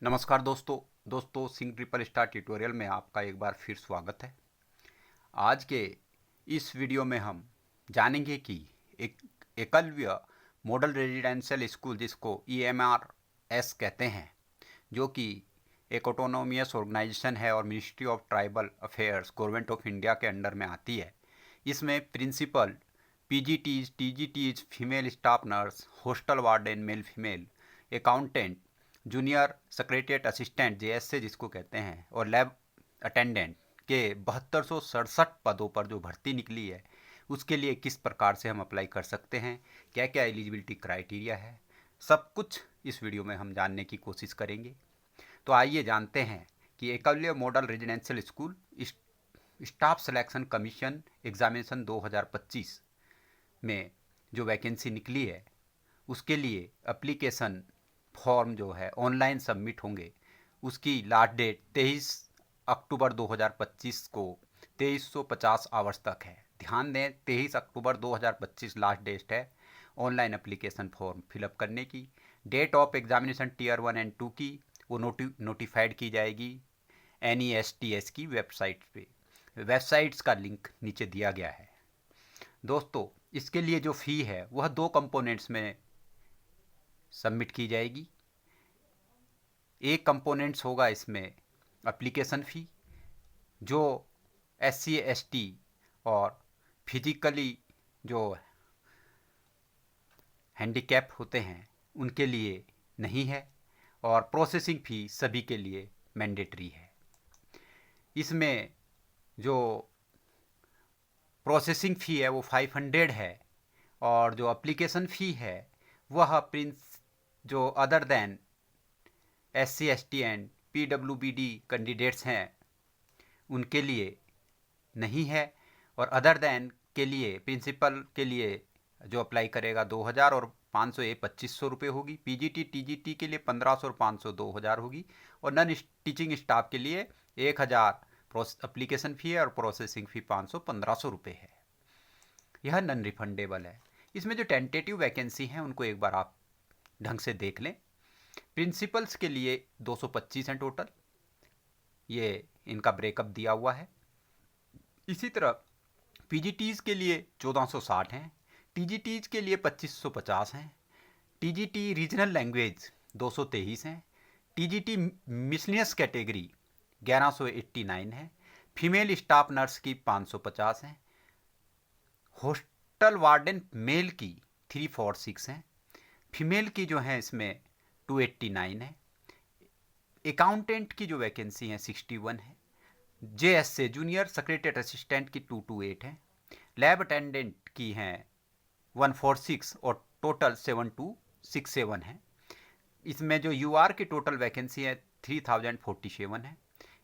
नमस्कार दोस्तों Singh triple star tutorial में आपका एक बार फिर स्वागत है। आज के इस वीडियो में हम जानेंगे कि एक एकलव्य मॉडल रेजिडेंशियल स्कूल जिसको EMRS कहते हैं, जो कि एक ऑटोनोमियस ऑर्गेनाइजेशन है और ministry of tribal affairs government of India के अंडर में आती है। इसमें principal, PGTs, TGTs, female staff nurse, hostel warden male female, accountant, junior secretariat assistant JSA जिसको कहते हैं, और लैब अटेंडेंट के 7267 पदों पर जो भर्ती निकली है उसके लिए किस प्रकार से हम अप्लाई कर सकते हैं, क्या क्या एलिजिबिलिटी क्राइटेरिया है, सब कुछ इस वीडियो में हम जानने की कोशिश करेंगे। तो आइए जानते हैं कि Eklavya model residential school staff selection commission examination 2025 में जो वैकेंसी निकली है उसके लिए एप्लीकेशन फॉर्म जो है ऑनलाइन सबमिट होंगे। उसकी लास्ट डेट 23 अक्टूबर 2025 को 2350 आवर्स तक है। ध्यान दें, 23 अक्टूबर 2025 लास्ट डेट है ऑनलाइन एप्लीकेशन फॉर्म फिलअप करने की। Date of examination tier 1 and 2 की वो नोटिफाइड की जाएगी NESTS की वेबसाइट पे। वेबसाइट्स का लिंक नीचे दिया गया है। दोस्तों, इसके लिए जो फ़ी है वह 2 कंपोनेंट्स में सबमिट की जाएगी। एक कंपोनेंट्स होगा इसमें एप्लीकेशन फ़ी, जो SC ST और फिजिकली जो हैंडीकैप होते हैं उनके लिए नहीं है, और प्रोसेसिंग फ़ी सभी के लिए मैंडेटरी है। इसमें जो प्रोसेसिंग फ़ी है वो 500 है, और जो एप्लीकेशन फ़ी है वह जो other than SC ST and PWBD candidates हैं उनके लिए नहीं है, और अदर देन के लिए प्रिंसिपल के लिए जो अप्लाई करेगा 2000 और 500 ये 2500 रुपये होगी। PGT TGT के लिए 1500 और 500 2000 होगी, और नॉन टीचिंग स्टाफ के लिए 1000 एप्लीकेशन फ़ी है और प्रोसेसिंग फ़ी 500 1500 रुपये है। यह नॉन रिफंडेबल है। इसमें जो टेंटेटिव वैकेंसी हैं उनको एक बार आप ढंग से देख लें। प्रिंसिपल्स के लिए 225 हैं टोटल, ये इनका ब्रेकअप दिया हुआ है। इसी तरह PGTs के लिए 1460 हैं, TGTs के लिए 2550 हैं, TGT रीजनल लैंग्वेज 223 हैं, TGT मिसलिनियस कैटेगरी 1189 है, फीमेल स्टाफ नर्स की 550 हैं, हॉस्टल वार्डन मेल की 346 हैं, फीमेल की जो है इसमें 289 है, अकाउंटेंट की जो वैकेंसी है 61 है, JSA जूनियर सेक्रेटरीट असिस्टेंट की 228 है, लैब अटेंडेंट की हैं 146 और टोटल 7267 है। इसमें जो UR की टोटल वैकेंसी है 3047 है,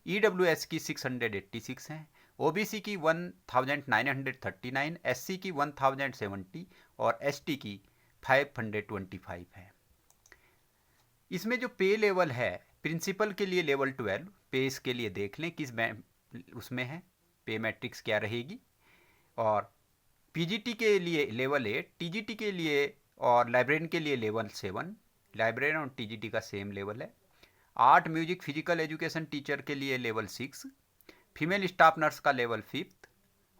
EWS की 686 है, OBC की 1939, SC की 1070 और ST की 525 है। इसमें जो पे लेवल है, प्रिंसिपल के लिए लेवल 12, पे इसके लिए देख लें किस उसमें है, पे मैट्रिक्स क्या रहेगी, और PGT के लिए लेवल 8, TGT के लिए और लाइब्रेरियन के लिए लेवल 7, लाइब्रेरियन और TGT का सेम लेवल है। Art music physical education teacher के लिए लेवल 6, फीमेल स्टाफ नर्स का लेवल 5,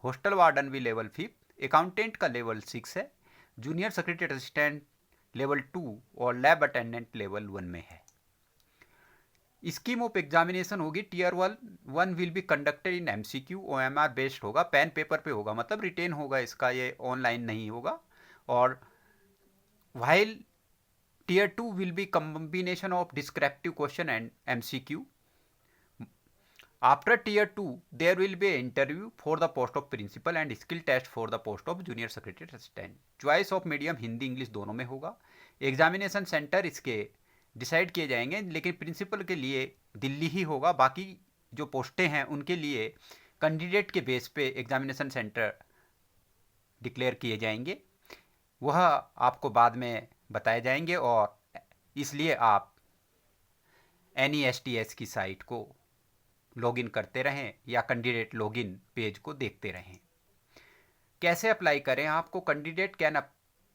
हॉस्टल वार्डन भी लेवल 5, अकाउंटेंट का लेवल 6 है, जूनियर सेक्रेटरी असिस्टेंट लेवल 2 और लैब अटेंडेंट लेवल 1 में है। स्कीम ऑफ एग्जामिनेशन होगी tier 1 will be conducted in MCQ, OMR based होगा, पेन पेपर पे होगा, मतलब रिटेन होगा इसका, ये ऑनलाइन नहीं होगा। और while tier 2 will be combination of descriptive question and MCQ. After tier 2 there will be an interview for the post of principal and skill test for the post of junior secretary assistant. choice of medium Hindi English दोनों में होगा। Examination centre इसके decide किए जाएंगे, लेकिन principal के लिए दिल्ली ही होगा, बाकी जो पोस्टें हैं उनके लिए कैंडिडेट के बेस पे एग्जामिनेशन सेंटर डिक्लेयर किए जाएंगे, वह आपको बाद में बताए जाएंगे, और इसलिए आप NESTS की साइट को लॉगिन करते रहें या कैंडिडेट लॉगिन पेज को देखते रहें। कैसे अप्लाई करें? आपको candidate can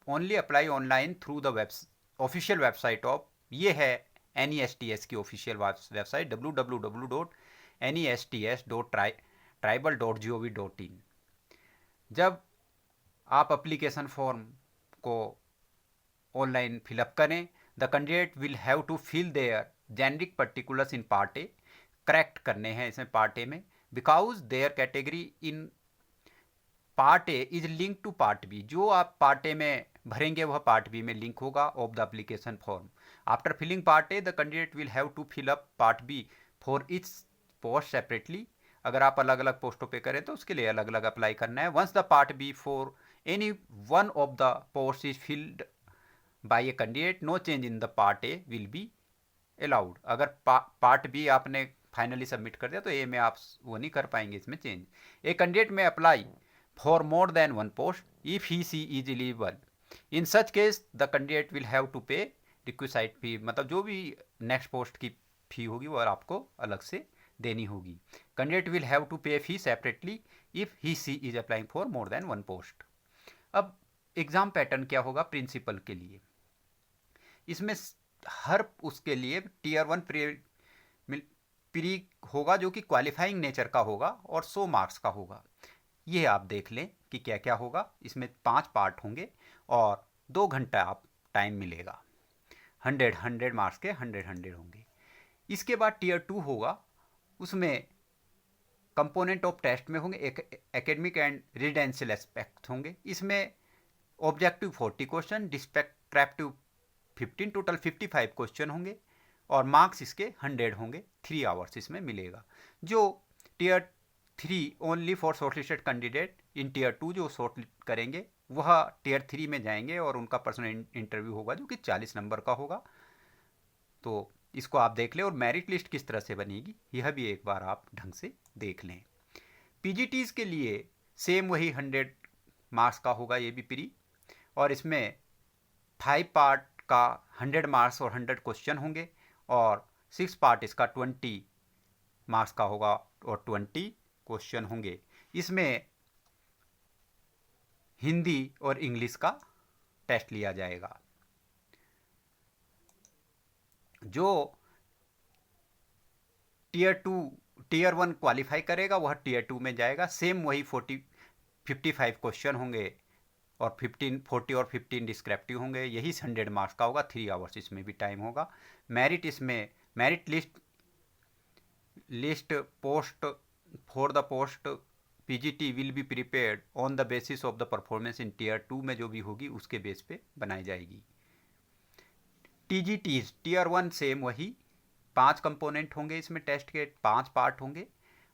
only apply online through the official website of, ये है NESTS की ऑफिशियल वेबसाइट www.nests.tribal.gov.in। जब आप एप्लीकेशन फॉर्म को ऑनलाइन फिलअप करें, the candidate will have to fill their generic particulars in part A, correct करने हैं इसमें पार्ट ए में, because their category in part A is link to part B. जो आप पार्ट ए में भरेंगे वह पार्ट बी में लिंक होगा of the application form. After filling part A, the candidate will have to fill up part B for each post separately. अगर आप अलग अलग पोस्टों पे करें तो उसके लिए अलग अलग अप्लाई करना है। Once the part B for any one of the post is filled by a candidate, no change in the part A will be allowed. अगर पार्ट बी आपने फाइनली सबमिट कर दिया तो ए में आप वो नहीं कर पाएंगे इसमें change. A candidate may apply for more than one post if he she is eligible. In such case the candidate will have to pay requisite fee, मतलब जो भी नेक्स्ट पोस्ट की फी होगी वो आपको अलग से देनी होगी। Candidate will have to pay fee separately if he she is applying for more than one post. अब एग्जाम पैटर्न क्या होगा प्रिंसिपल के लिए, इसमें हर उसके लिए टीयर 1 प्री होगा जो कि क्वालिफाइंग नेचर का होगा और 100 मार्क्स का होगा। ये आप देख लें कि क्या क्या होगा। इसमें 5 पार्ट होंगे और 2 घंटा आप टाइम मिलेगा। 100 मार्क्स के 100 होंगे। इसके बाद टीयर 2 होगा, उसमें कंपोनेंट ऑफ टेस्ट में होंगे एकेडमिक एंड रेजिडेंशियल एस्पेक्ट होंगे। इसमें objective 40 question, descriptive 15, total 55 question होंगे और मार्क्स इसके 100 होंगे। 3 आवर्स इसमें मिलेगा। जो tier 3 only for shortlisted candidate in tier 2 जो शॉर्टलिस्ट करेंगे वह टीयर 3 में जाएंगे और उनका पर्सनल इंटरव्यू होगा जो कि 40 नंबर का होगा। तो इसको आप देख लें। और मेरिट लिस्ट किस तरह से बनेगी यह भी एक बार आप ढंग से देख लें। पीजीटीज के लिए सेम वही 100 मार्क्स का होगा, ये भी प्री, और इसमें 5 पार्ट का 100 मार्क्स और 100 क्वेश्चन होंगे और 6 पार्ट इसका 20 मार्क्स का होगा और 20 क्वेश्चन होंगे। इसमें हिंदी और इंग्लिश का टेस्ट लिया जाएगा। जो टीयर 1 क्वालिफाई करेगा वह टीयर 2 में जाएगा। सेम वही 55 क्वेश्चन होंगे और 40 और 15 डिस्क्रिप्टिव होंगे। यही 100 मार्क्स का होगा। 3 आवर्स इसमें भी टाइम होगा। मेरिट इसमें merit list post for the post PGT will be prepared on the basis of the performance in tier 2 में जो भी होगी उसके बेस पे बनाई जाएगी। टीजीटीज टीयर 1 सेम वही 5 कंपोनेंट होंगे। इसमें टेस्ट के 5 पार्ट होंगे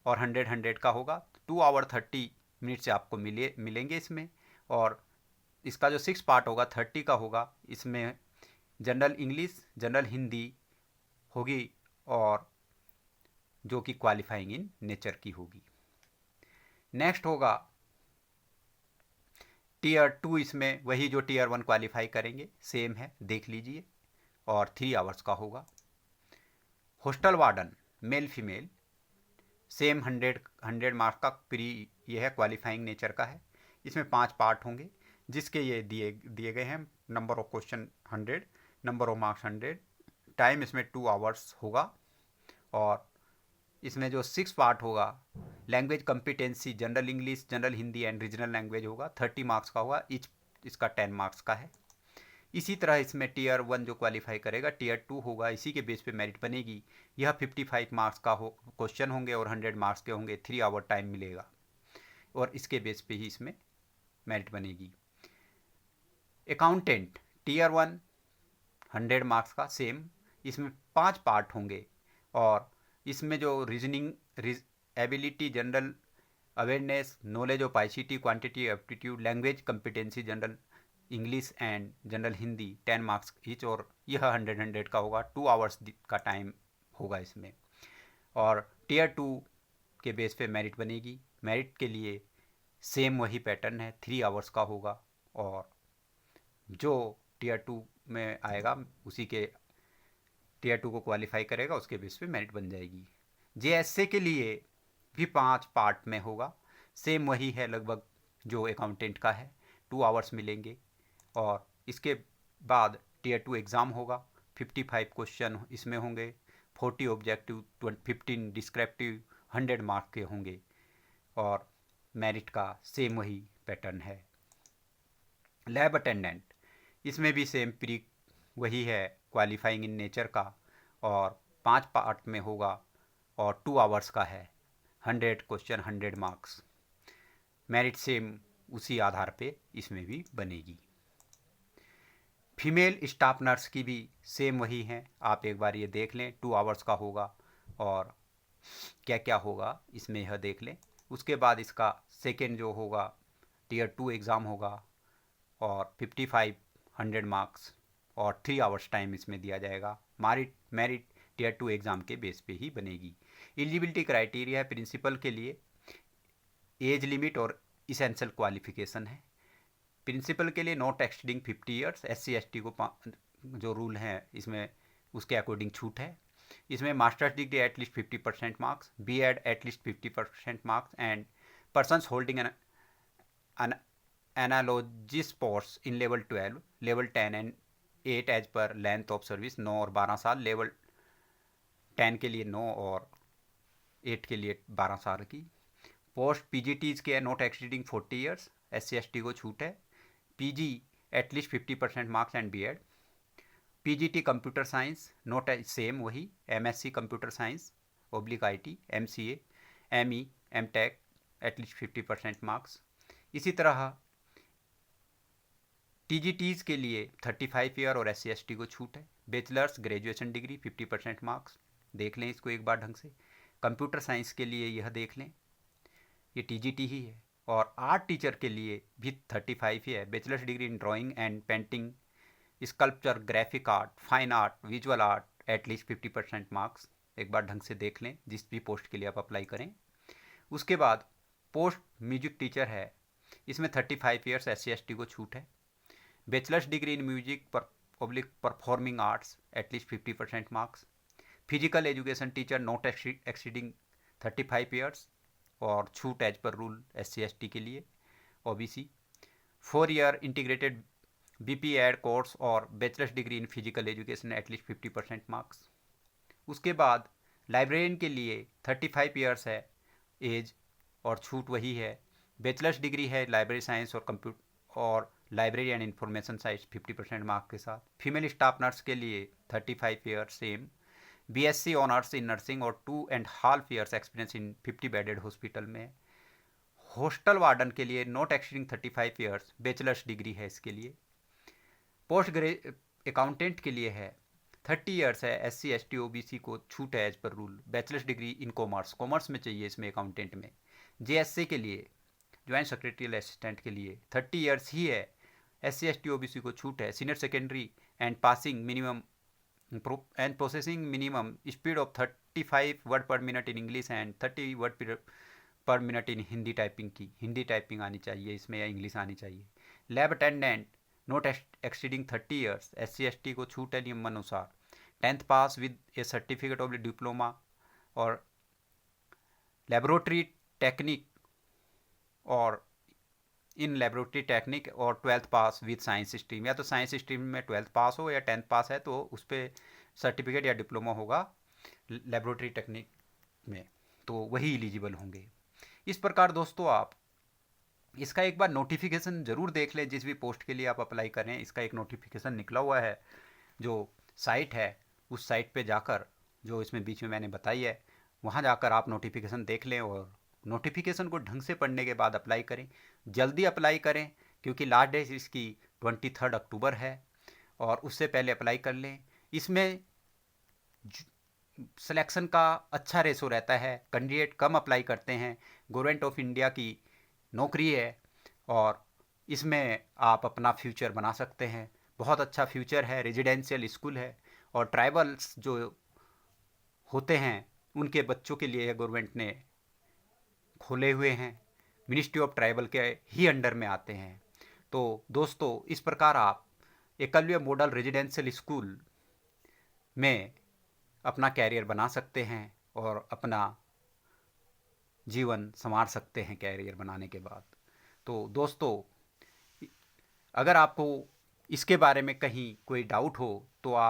और 100 का होगा। 2 आवर 30 मिनट से आपको मिलेंगे इसमें। और इसका जो 6 पार्ट होगा 30 का होगा। इसमें जनरल इंग्लिश, जनरल हिंदी होगी और जो कि क्वालिफाइंग इन नेचर की होगी। नेक्स्ट होगा टीयर 2, इसमें वही जो टीयर 1 क्वालिफाई करेंगे सेम है, देख लीजिए, और 3 आवर्स का होगा। Hostel warden male female same 100 marks का प्री ये है, क्वालिफाइंग नेचर का है। इसमें 5 पार्ट होंगे जिसके ये दिए गए हैं। Number of question 100, number of marks 100, time इसमें 2 आवर्स होगा। और इसमें जो 6 पार्ट होगा language competency general English, general Hindi and regional language होगा। 30 मार्क्स का होगा। इसका 10 मार्क्स का है। इसी तरह इसमें टीयर 1 जो क्वालिफाई करेगा टीयर 2 होगा, इसी के बेस पे मेरिट बनेगी। यह 55 मार्क्स का क्वेश्चन होंगे और 100 मार्क्स के होंगे। 3 आवर टाइम मिलेगा और इसके बेस पे ही इसमें मेरिट बनेगी। अकाउंटेंट टीयर 1 100 मार्क्स का सेम, इसमें 5 पार्ट होंगे और इसमें जो reasoning ability, general awareness, knowledge of ICT, quantity, aptitude, language competency, general English and general Hindi 10 marks each, और यह 100 का होगा। 2 आवर्स का टाइम होगा इसमें। और टीयर 2 के बेस पे मेरिट बनेगी। मेरिट के लिए सेम वही पैटर्न है, 3 आवर्स का होगा और जो टीयर 2 में आएगा उसी के टीयर 2 को क्वालिफाई करेगा उसके बेस पे मेरिट बन जाएगी। जेएसए के लिए भी 5 पार्ट में होगा। सेम वही है लगभग जो अकाउंटेंट का है। 2 आवर्स मिलेंगे और इसके बाद टीयर 2 एग्ज़ाम होगा। 55 क्वेश्चन इसमें होंगे, 40 ऑब्जेक्टिव, 15 डिस्क्रिप्टिव, 100 मार्क के होंगे। और मेरिट का सेम वही पैटर्न है। लैब अटेंडेंट, इसमें भी सेम प्री वही है, क्वालिफाइंग इन नेचर का, और 5 पार्ट में होगा और 2 आवर्स का है। 100 क्वेश्चन, 100 मार्क्स। मेरिट सेम उसी आधार पे इसमें भी बनेगी। फीमेल स्टाफ नर्स की भी सेम वही है, आप एक बार ये देख लें। 2 आवर्स का होगा और क्या क्या होगा इसमें यह देख लें। उसके बाद इसका सेकेंड जो होगा टियर 2 एग्ज़ाम होगा और 55 100 मार्क्स और 3 आवर्स टाइम इसमें दिया जाएगा। मेरिट टियर 2 एग्ज़ाम के बेस पे ही बनेगी। एलिजिबिलिटी क्राइटेरिया प्रिंसिपल के लिए एज लिमिट और इसेंशियल क्वालिफिकेशन है। प्रिंसिपल के लिए नॉट एक्सीडिंग 50 ईयर्स, SC/ST को जो रूल हैं इसमें उसके अकॉर्डिंग छूट है। इसमें masters degree at least 50% marks, B.Ed at least 50% marks and persons holding an analogous post in level 12, level 10 and 8 as per length of service 9 और 12 साल, लेवल 10 के लिए 9 और 8 के लिए 12 साल की। पोस्ट PGTs के नॉट एक्सीडिंग 40 ईयर्स, SC/ST को छूट है। PG at least 50% marks and B.Ed। PGT computer science not same वही, MSc computer science /IT, MCA, ME, MTech at least 50% marks. इसी तरह TGTs के लिए 35 ईयर और SC/ST को छूट है। बैचलर्स ग्रेजुएशन डिग्री 50% मार्क्स, देख लें इसको एक बार ढंग से। कंप्यूटर साइंस के लिए यह देख लें, ये TGT ही है। और आर्ट टीचर के लिए भी 35 ही है। Bachelors degree in drawing and painting, sculpture, graphic art, fine art, visual art at least 50% marks, एक बार ढंग से देख लें जिस भी पोस्ट के लिए आप अप्लाई करें। उसके बाद पोस्ट म्यूजिक टीचर है, इसमें 35 ईयर्स, SC/ST को छूट है। Bachelors degree in music performing arts at least 50% marks. Physical education teacher not exceeding 35 years और छूट एज पर रूल SC/ST के लिए, OBC। 4 year integrated BP.Ed course और bachelors degree in physical education at least 50% marks. उसके बाद लाइब्रेरियन के लिए 35 years है एज और छूट वही है। बैचलर्स डिग्री है लाइब्रेरी साइंस और कंप्यूटर और library and information science 50% marks के साथ। फीमेल स्टाफ नर्स के लिए 35 years same. BSc honours in nursing और 2.5 years experience in 50 bedded hospital में। हॉस्टल वार्डन के लिए not exceeding 35 years, bachelors degree है इसके लिए। पोस्ट अकाउंटेंट के लिए है 30 ईयर्स है, SC/ST OBC को छूट है as per rule. Bachelor's degree in commerce में चाहिए इसमें अकाउंटेंट में। JSA के लिए ज्वाइंट सेक्रेटरियल असिस्टेंट के लिए 30 ईयर्स ही है, SC/ST OBC को छूट है। Senior secondary and passing minimum and processing minimum speed of 35 word पर minute in English and 30 word पर मिनट इन हिंदी टाइपिंग की, हिंदी टाइपिंग आनी चाहिए इसमें या इंग्लिश आनी चाहिए। Lab attendant not exceeding 30 years, SC/ST को छूट है नियम अनुसार। 10th pass with A certificate of diploma और लेबोरेटरी टेक्निक और इन लेबोरेटरी टेक्निक और 12th pass with science stream, या तो साइंस स्ट्रीम में 12th पास हो या 10th पास है तो उस पर सर्टिफिकेट या डिप्लोमा होगा लेबोरेटरी टेक्निक में, तो वही एलिजिबल होंगे। इस प्रकार दोस्तों आप इसका एक बार नोटिफिकेशन ज़रूर देख लें, जिस भी पोस्ट के लिए आप अप्लाई करें इसका एक नोटिफिकेशन निकला हुआ है, जो साइट है उस साइट पे जाकर, जो इसमें बीच में मैंने बताई है, वहाँ जाकर आप नोटिफिकेशन देख लें और नोटिफिकेशन को ढंग से पढ़ने के बाद अप्लाई करें। जल्दी अप्लाई करें क्योंकि लास्ट डेट इसकी 23 अक्टूबर है और उससे पहले अप्लाई कर लें। इसमें सिलेक्शन का अच्छा रेशो रहता है, कैंडिडेट कम अप्लाई करते हैं। गवर्नमेंट ऑफ इंडिया की नौकरी है और इसमें आप अपना फ्यूचर बना सकते हैं। बहुत अच्छा फ्यूचर है, रेजिडेंशियल स्कूल है और ट्राइबल्स जो होते हैं उनके बच्चों के लिए गवर्नमेंट ने खोले हुए हैं, मिनिस्ट्री ऑफ ट्राइबल के ही अंडर में आते हैं। तो दोस्तों इस प्रकार आप एकलव्य मॉडल रेजिडेंशियल स्कूल में अपना कैरियर बना सकते हैं और अपना जीवन संवार सकते हैं कैरियर बनाने के बाद। तो दोस्तों अगर आपको इसके बारे में कहीं कोई डाउट हो तो आप